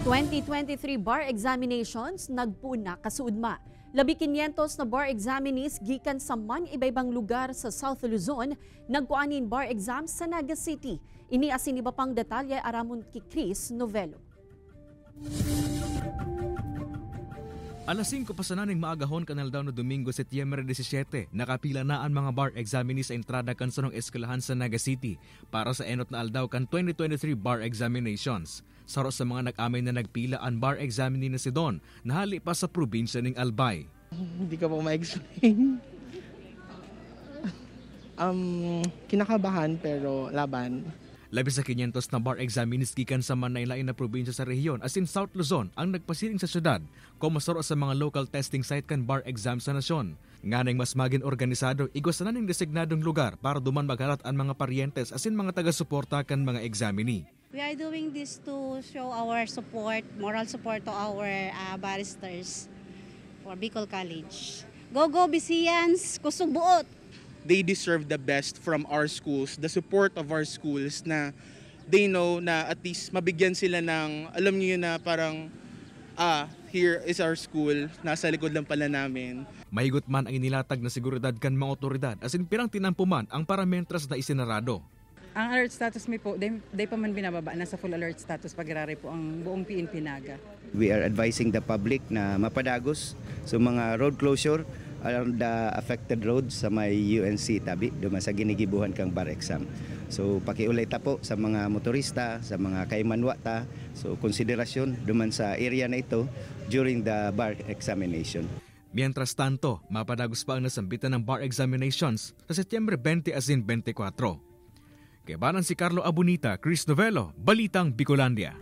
2023 bar examinations nagpuna kasuudma. Labi 500 na bar examinees gikan sa iba-ibang lugar sa South Luzon nagkuanin bar exams sa Naga City. Ini asin iba pang detalye aramon kay Chris Novelo. Alas 5 pasananing maagahon kanal daw no Domingo, Setyembre 17, nakapila na ang mga bar examinees sa entrada kan sunong eskwelahan sa Naga City para sa enot na aldaw kan 2023 bar examinations. Saro sa mga nag-amay na nagpila ang bar examinee na si Don, nahali pa sa probinsya ng Albay. Hindi ka po ma-explain. Kinakabahan pero laban. Labi sa 500 na bar examinees gikan sa manaylain na probinsya sa rehiyon as in South Luzon ang nagpasiring sa syudad kumasaro sa mga local testing site kan bar exam sa nasyon. Nganeng mas maging organisado, igwasanan ng designadong lugar para duman magharat ang mga paryentes as in mga taga-suporta kan mga examinee. We are doing this to show our support, moral support to our barristers for Bicol College. Go Bisiyans, kusog buot! They deserve the best from our schools, the support of our schools na they know na at least mabigyan sila ng, alam niyo na parang, here is our school, nasa likod lang pala namin. Mahigot man ang inilatag na seguridad kan mga otoridad as in pirang tinampuman ang parametras na isinarado. Ang alert status mi po, day pa man binababa, nasa full alert status pagirari po ang buong PNP Naga. We are advising the public na mapadagos sa mga road closure around the affected roads sa may UNC tabi duman sa ginigibuhan kang bar exam. So pakiulay ta po sa mga motorista, sa mga kaimanwa ta. So konsiderasyon duman sa area na ito during the bar examination. Mientras tanto, mapadagos pa ang nasambitan ng bar examinations sa Setyembre 20 as in 24. Kaya banan si Carlo Abunita, Chris Novelo, Balitang Bicolandia.